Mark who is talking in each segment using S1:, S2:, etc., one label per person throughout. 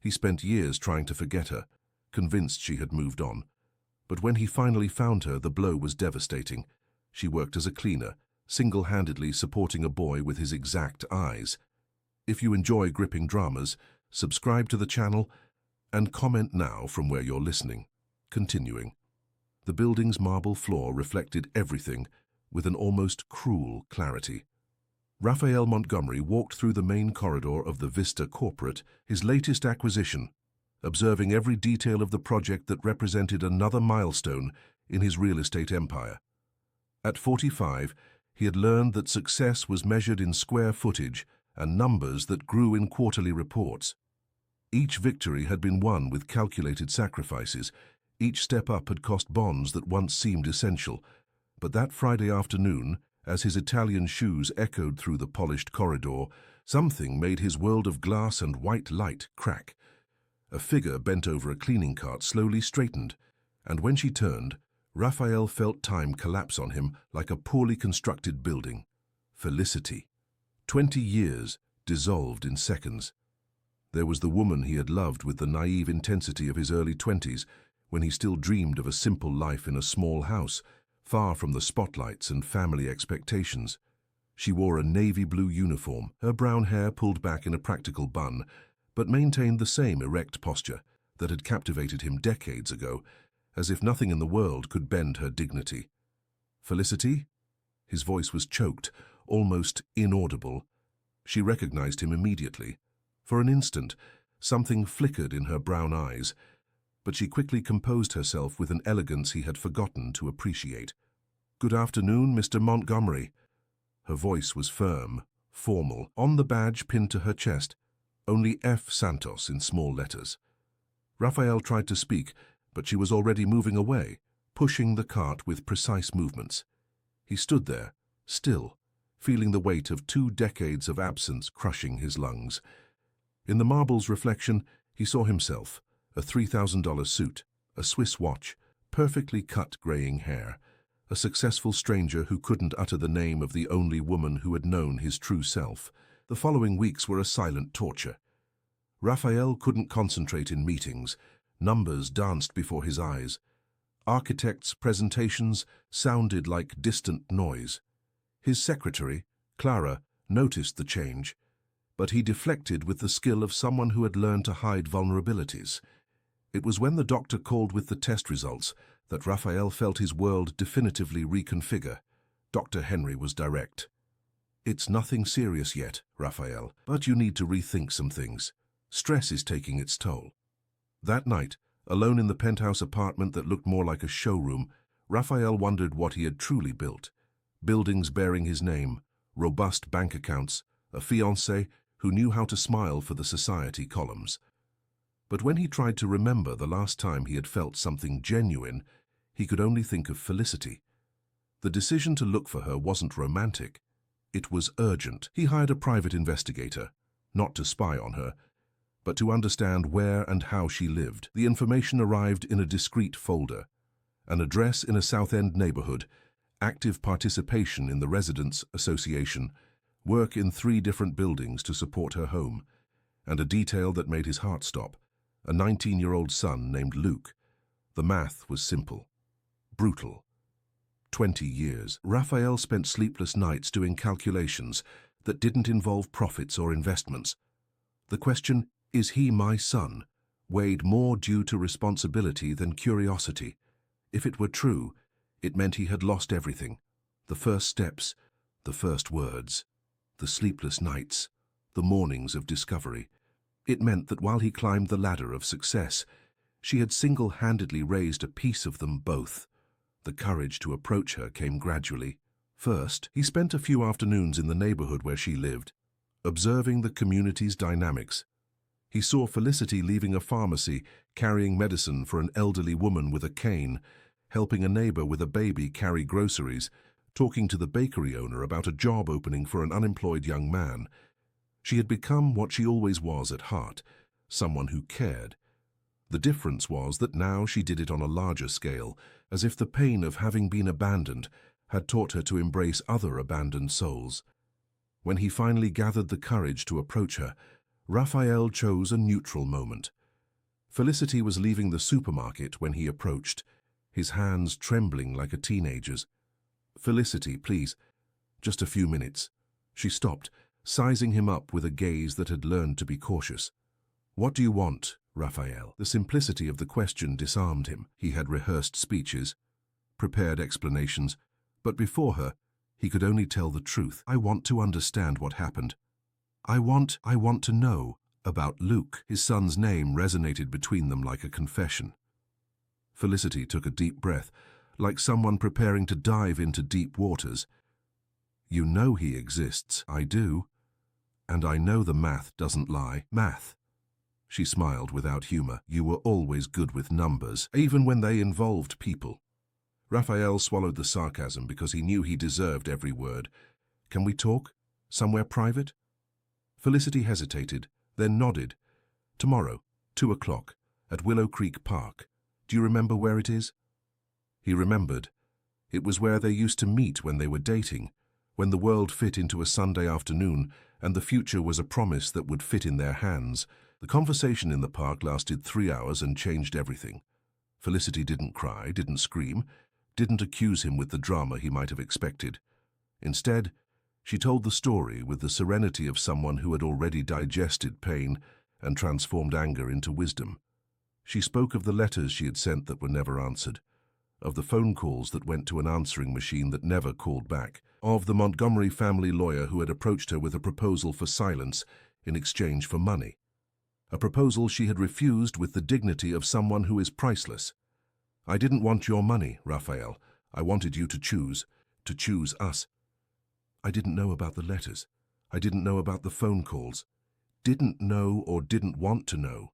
S1: He spent years trying to forget her, convinced she had moved on. But when he finally found her, the blow was devastating. She worked as a cleaner, single-handedly supporting a boy with his exact eyes. If you enjoy gripping dramas, subscribe to the channel and comment now from where you're listening. Continuing. The building's marble floor reflected everything with an almost cruel clarity. Raphael Montgomery walked through the main corridor of the Vista Corporate, his latest acquisition, observing every detail of the project that represented another milestone in his real estate empire. At 45, he had learned that success was measured in square footage and numbers that grew in quarterly reports. Each victory had been won with calculated sacrifices. Each step up had cost bonds that once seemed essential. But that Friday afternoon, as his Italian shoes echoed through the polished corridor, something made his world of glass and white light crack. A figure bent over a cleaning cart slowly straightened, and when she turned, Raphael felt time collapse on him like a poorly constructed building. Felicity. 20 years dissolved in seconds. There was the woman he had loved with the naive intensity of his early 20s, when he still dreamed of a simple life in a small house, far from the spotlights and family expectations. She wore a navy blue uniform, her brown hair pulled back in a practical bun, but maintained the same erect posture that had captivated him decades ago, as if nothing in the world could bend her dignity. Felicity? His voice was choked, almost inaudible. She recognized him immediately. For an instant, something flickered in her brown eyes, but she quickly composed herself with an elegance he had forgotten to appreciate. "Good afternoon, Mr. Montgomery." Her voice was firm, formal, on the badge pinned to her chest, only F. Santos in small letters. Raphael tried to speak, but she was already moving away, pushing the cart with precise movements. He stood there, still, feeling the weight of 2 decades of absence crushing his lungs. In the marble's reflection, he saw himself, a $3,000 suit, a Swiss watch, perfectly cut graying hair, a successful stranger who couldn't utter the name of the only woman who had known his true self. The following weeks were a silent torture. Raphael couldn't concentrate in meetings. Numbers danced before his eyes. Architects' presentations sounded like distant noise. His secretary, Clara, noticed the change, but he deflected with the skill of someone who had learned to hide vulnerabilities. It was when the doctor called with the test results that Raphael felt his world definitively reconfigure. Dr. Henry was direct. "It's nothing serious yet, Raphael, but you need to rethink some things. Stress is taking its toll." That night, alone in the penthouse apartment that looked more like a showroom, Raphael wondered what he had truly built. Buildings bearing his name, robust bank accounts, a fiancée who knew how to smile for the society columns. But when he tried to remember the last time he had felt something genuine, he could only think of Felicity. The decision to look for her wasn't romantic. It was urgent. He hired a private investigator, not to spy on her, but to understand where and how she lived. The information arrived in a discreet folder: an address in a South End neighborhood, active participation in the Residents Association, work in 3 different buildings to support her home, and a detail that made his heart stop: a 19-year-old son named Luke. The math was simple. Brutal. 20 years. Raphael spent sleepless nights doing calculations that didn't involve profits or investments. The question, "Is he my son?" weighed more due to responsibility than curiosity. If it were true, it meant he had lost everything: the first steps, the first words, the sleepless nights, the mornings of discovery. It meant that while he climbed the ladder of success, she had single-handedly raised a piece of them both. The courage to approach her came gradually. First, he spent a few afternoons in the neighborhood where she lived, observing the community's dynamics. He saw Felicity leaving a pharmacy, carrying medicine for an elderly woman with a cane, helping a neighbor with a baby carry groceries, talking to the bakery owner about a job opening for an unemployed young man. She had become what she always was at heart, someone who cared. The difference was that now she did it on a larger scale, as if the pain of having been abandoned had taught her to embrace other abandoned souls. When he finally gathered the courage to approach her, Raphael chose a neutral moment. Felicity was leaving the supermarket when he approached, his hands trembling like a teenager's. "Felicity, please, just a few minutes." She stopped, sizing him up with a gaze that had learned to be cautious. "What do you want, Raphael?" The simplicity of the question disarmed him. He had rehearsed speeches, prepared explanations, but before her, he could only tell the truth. "I want to understand what happened. I want to know about Luke." His son's name resonated between them like a confession. Felicity took a deep breath, like someone preparing to dive into deep waters. "You know he exists." "I do. And I know the math doesn't lie." "Math?" She smiled without humor. "You were always good with numbers, even when they involved people." Raphael swallowed the sarcasm because he knew he deserved every word. "Can we talk? Somewhere private?" Felicity hesitated, then nodded. "Tomorrow, 2 o'clock, at Willow Creek Park. Do you remember where it is?" He remembered. It was where they used to meet when they were dating, when the world fit into a Sunday afternoon and the future was a promise that would fit in their hands. The conversation in the park lasted 3 hours and changed everything. Felicity didn't cry, didn't scream, didn't accuse him with the drama he might have expected. Instead, she told the story with the serenity of someone who had already digested pain and transformed anger into wisdom. She spoke of the letters she had sent that were never answered, of the phone calls that went to an answering machine that never called back, of the Montgomery family lawyer who had approached her with a proposal for silence in exchange for money. A proposal she had refused with the dignity of someone who is priceless. "I didn't want your money, Raphael. I wanted you to choose us." "I didn't know about the letters. I didn't know about the phone calls. Didn't know or didn't want to know."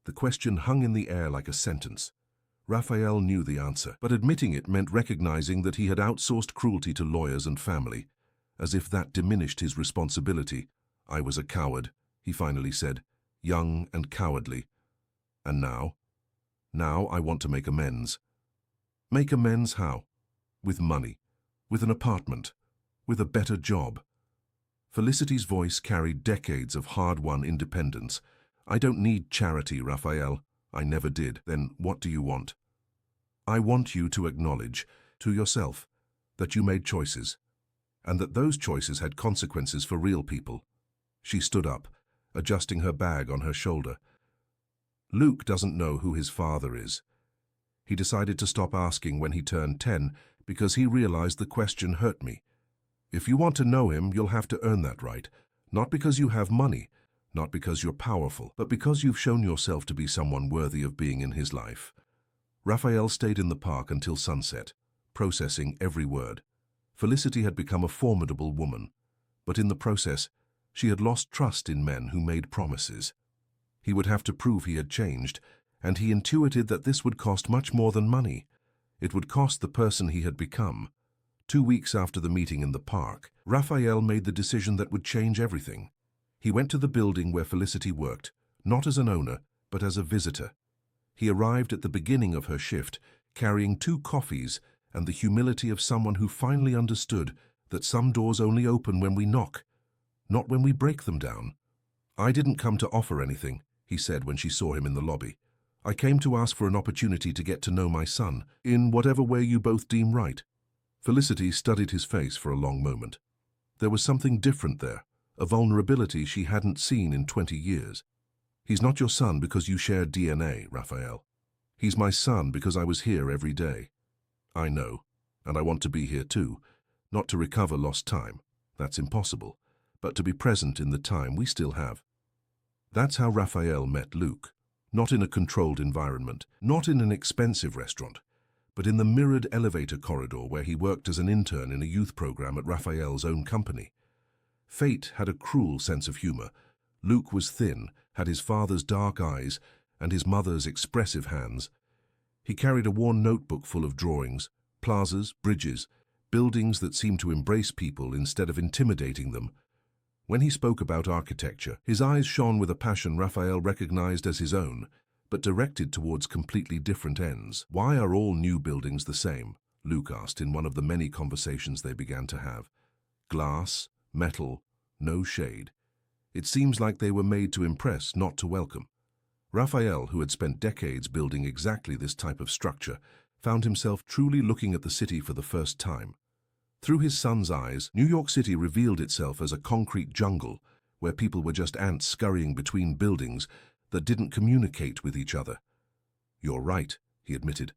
S1: The question hung in the air like a sentence. Raphael knew the answer, but admitting it meant recognizing that he had outsourced cruelty to lawyers and family, as if that diminished his responsibility. "I was a coward," he finally said, "young and cowardly. And now I want to make amends." "Make amends how?" "With money, with an apartment, with a better job." Felicity's voice carried decades of hard-won independence. "I don't need charity, Raphael. I never did." "Then what do you want?" "I want you to acknowledge, to yourself, that you made choices, and that those choices had consequences for real people." She stood up, adjusting her bag on her shoulder. "Luke doesn't know who his father is. He decided to stop asking when he turned 10 because he realized the question hurt me. If you want to know him, you'll have to earn that right, not because you have money, not because you're powerful, but because you've shown yourself to be someone worthy of being in his life." Raphael stayed in the park until sunset, processing every word. Felicity had become a formidable woman, but in the process, she had lost trust in men who made promises. He would have to prove he had changed, and he intuited that this would cost much more than money. It would cost the person he had become. 2 weeks after the meeting in the park, Raphael made the decision that would change everything. He went to the building where Felicity worked, not as an owner, but as a visitor. He arrived at the beginning of her shift, carrying 2 coffees and the humility of someone who finally understood that some doors only open when we knock, not when we break them down. "I didn't come to offer anything," he said when she saw him in the lobby. "I came to ask for an opportunity to get to know my son, in whatever way you both deem right." Felicity studied his face for a long moment. There was something different there, a vulnerability she hadn't seen in 20 years. "He's not your son because you share DNA, Raphael. He's my son because I was here every day. I know, and I want to be here too, not to recover lost time. That's impossible, but to be present in the time we still have." That's how Raphael met Luke, not in a controlled environment, not in an expensive restaurant, but in the mirrored elevator corridor where he worked as an intern in a youth program at Raphael's own company. Fate had a cruel sense of humor. Luke was thin, had his father's dark eyes and his mother's expressive hands. He carried a worn notebook full of drawings, plazas, bridges, buildings that seemed to embrace people instead of intimidating them. When he spoke about architecture, his eyes shone with a passion Raphael recognized as his own, but directed towards completely different ends. "Why are all new buildings the same?" Luke asked in one of the many conversations they began to have. "Glass, metal, no shade. It seems like they were made to impress, not to welcome. Raphael, who had spent decades building exactly this type of structure, found himself truly looking at the city for the first time. Through his son's eyes, New York City revealed itself as a concrete jungle where people were just ants scurrying between buildings that didn't communicate with each other. "You're right," he admitted.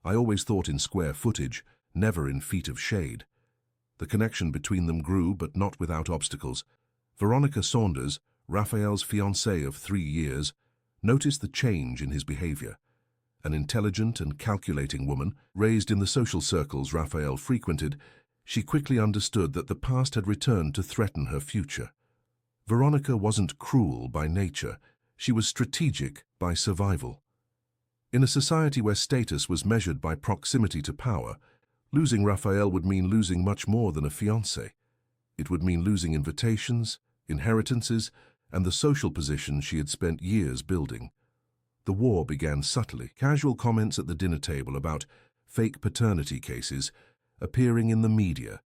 S1: "I always thought in square footage, never in feet of shade." The connection between them grew, but not without obstacles. Veronica Saunders, Raphael's fiancée of 3 years, noticed the change in his behavior. An intelligent and calculating woman, raised in the social circles Raphael frequented, she quickly understood that the past had returned to threaten her future. Veronica wasn't cruel by nature, she was strategic by survival. In a society where status was measured by proximity to power, losing Raphael would mean losing much more than a fiancé. It would mean losing invitations, inheritances, and the social position she had spent years building. The war began subtly, casual comments at the dinner table about fake paternity cases appearing in the media,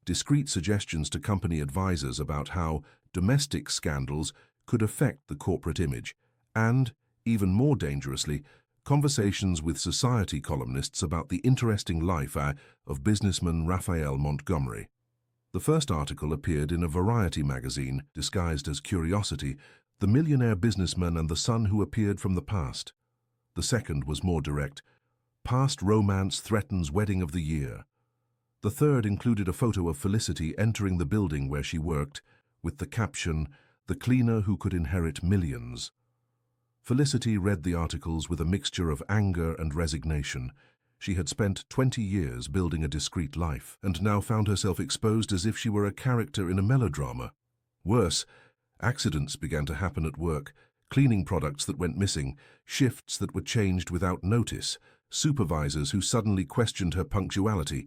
S1: discreet suggestions to company advisors about how domestic scandals could affect the corporate image, and, even more dangerously, conversations with society columnists about the interesting life of businessman Raphael Montgomery. The first article appeared in a variety magazine, disguised as curiosity, The Millionaire Businessman and the Son Who Appeared from the Past. The second was more direct, Past Romance Threatens Wedding of the Year. The third included a photo of Felicity entering the building where she worked, with the caption, The Cleaner Who Could Inherit Millions. Felicity read the articles with a mixture of anger and resignation. She had spent 20 years building a discreet life, and now found herself exposed as if she were a character in a melodrama. Worse, accidents began to happen at work, cleaning products that went missing, shifts that were changed without notice, supervisors who suddenly questioned her punctuality.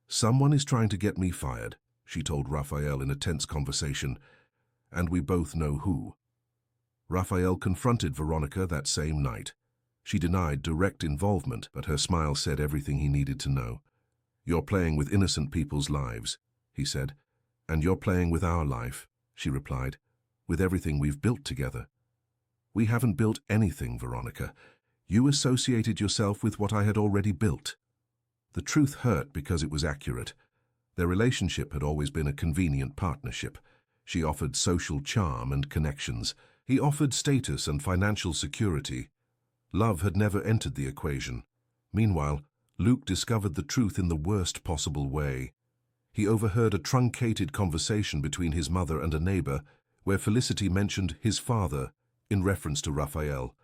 S1: "Someone is trying to get me fired," she told Raphael in a tense conversation, "and we both know who." Raphael confronted Veronica that same night. She denied direct involvement, but her smile said everything he needed to know. "You're playing with innocent people's lives," he said. "And you're playing with our life," she replied, "with everything we've built together." "We haven't built anything, Veronica. You associated yourself with what I had already built." The truth hurt because it was accurate. Their relationship had always been a convenient partnership. She offered social charm and connections. He offered status and financial security. Love had never entered the equation. Meanwhile, Luke discovered the truth in the worst possible way. He overheard a truncated conversation between his mother and a neighbor, where Felicity mentioned his father in reference to Raphael.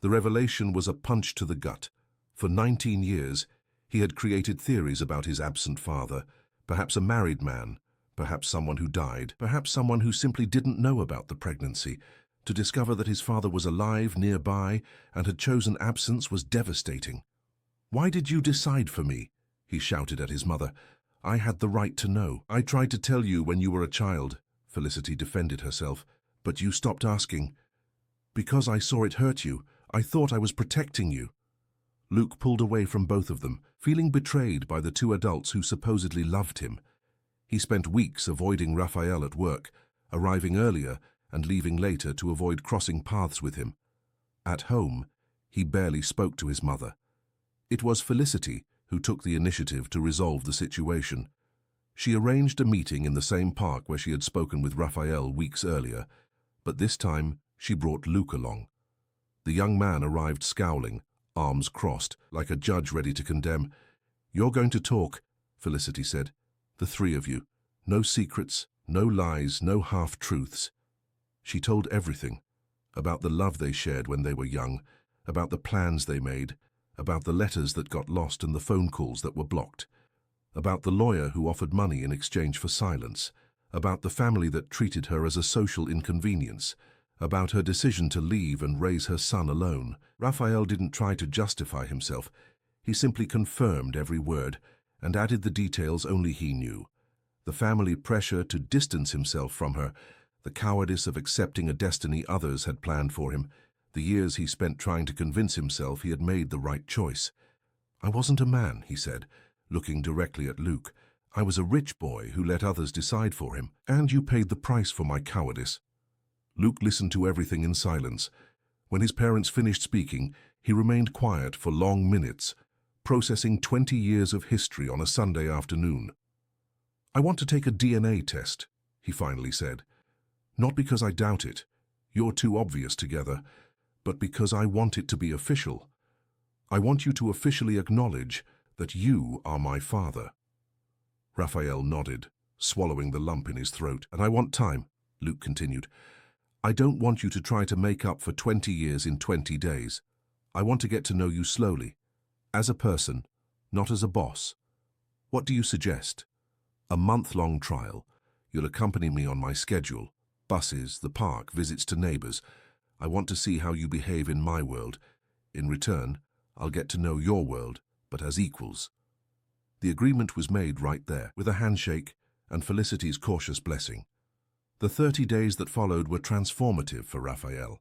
S1: The revelation was a punch to the gut. For 19 years, he had created theories about his absent father, perhaps a married man, perhaps someone who died, perhaps someone who simply didn't know about the pregnancy. To discover that his father was alive nearby and had chosen absence was devastating. "Why did you decide for me?" he shouted at his mother. "I had the right to know. I tried to tell you when you were a child," Felicity defended herself, "but you stopped asking. Because I saw it hurt you, I thought I was protecting you." Luke pulled away from both of them, feeling betrayed by the two adults who supposedly loved him. He spent weeks avoiding Raphael at work, arriving earlier and leaving later to avoid crossing paths with him. At home, he barely spoke to his mother. It was Felicity who took the initiative to resolve the situation. She arranged a meeting in the same park where she had spoken with Raphael weeks earlier, but this time she brought Luke along. The young man arrived scowling, arms crossed, like a judge ready to condemn. "You're going to talk," Felicity said. "The three of you. No secrets, no lies, no half-truths." She told everything, about the love they shared when they were young, about the plans they made, about the letters that got lost and the phone calls that were blocked, about the lawyer who offered money in exchange for silence, about the family that treated her as a social inconvenience, about her decision to leave and raise her son alone. Raphael didn't try to justify himself. He simply confirmed every word and added the details only he knew. The family pressure to distance himself from her, the cowardice of accepting a destiny others had planned for him, the years he spent trying to convince himself he had made the right choice. "I wasn't a man," he said, looking directly at Luke. "I was a rich boy who let others decide for him, and you paid the price for my cowardice." Luke listened to everything in silence. When his parents finished speaking, he remained quiet for long minutes, processing 20 years of history on a Sunday afternoon. "I want to take a DNA test," he finally said. "Not because I doubt it, you're too obvious together, but because I want it to be official. I want you to officially acknowledge that you are my father." Raphael nodded, swallowing the lump in his throat. "And I want time," Luke continued. "I don't want you to try to make up for 20 years in 20 days. I want to get to know you slowly, as a person, not as a boss. What do you suggest? A month-long trial. You'll accompany me on my schedule. Buses, the park, visits to neighbors. I want to see how you behave in my world. In return, I'll get to know your world, but as equals." The agreement was made right there, with a handshake and Felicity's cautious blessing. The 30 days that followed were transformative for Raphael.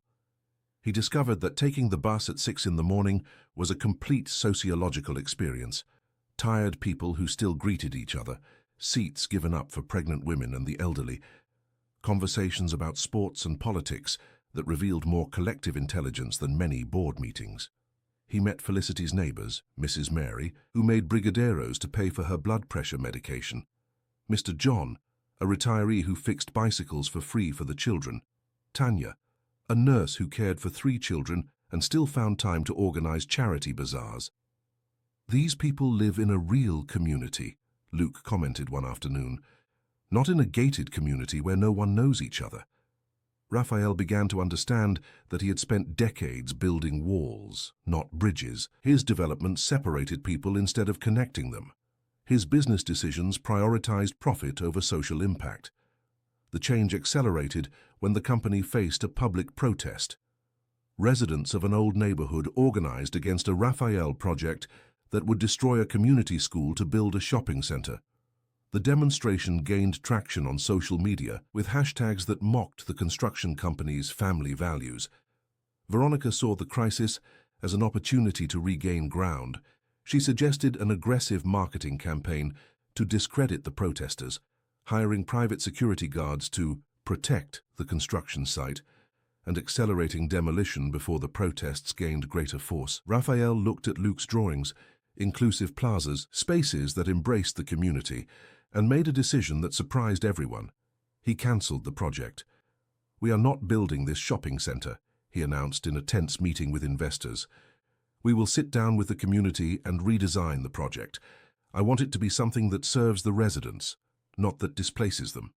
S1: He discovered that taking the bus at 6 in the morning was a complete sociological experience. Tired people who still greeted each other, seats given up for pregnant women and the elderly, conversations about sports and politics that revealed more collective intelligence than many board meetings. He met Felicity's neighbors, Mrs. Mary, who made brigadeiros to pay for her blood pressure medication, Mr. John, a retiree who fixed bicycles for free for the children, Tanya, a nurse who cared for 3 children and still found time to organize charity bazaars. "These people live in a real community," Luke commented one afternoon, "not in a gated community where no one knows each other." Raphael began to understand that he had spent decades building walls, not bridges. His development separated people instead of connecting them. His business decisions prioritized profit over social impact. The change accelerated when the company faced a public protest. Residents of an old neighborhood organized against a Raphael project that would destroy a community school to build a shopping center. The demonstration gained traction on social media with hashtags that mocked the construction company's family values. Veronica saw the crisis as an opportunity to regain ground. She suggested an aggressive marketing campaign to discredit the protesters, hiring private security guards to protect the construction site and accelerating demolition before the protests gained greater force. Raphael looked at Luke's drawings, inclusive plazas, spaces that embraced the community, and made a decision that surprised everyone. He cancelled the project. "We are not building this shopping center," he announced in a tense meeting with investors. "We will sit down with the community and redesign the project. I want it to be something that serves the residents, not that displaces them."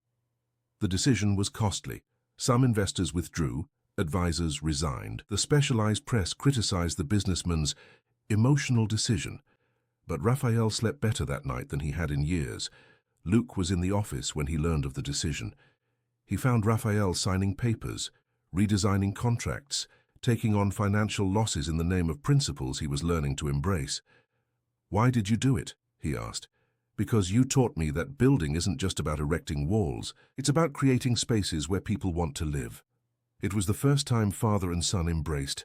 S1: The decision was costly. Some investors withdrew, advisors resigned. The specialized press criticized the businessman's emotional decision. But Raphael slept better that night than he had in years. Luke was in the office when he learned of the decision. He found Raphael signing papers, redesigning contracts, taking on financial losses in the name of principles he was learning to embrace. "Why did you do it?" he asked. "Because you taught me that building isn't just about erecting walls. It's about creating spaces where people want to live." It was the first time father and son embraced,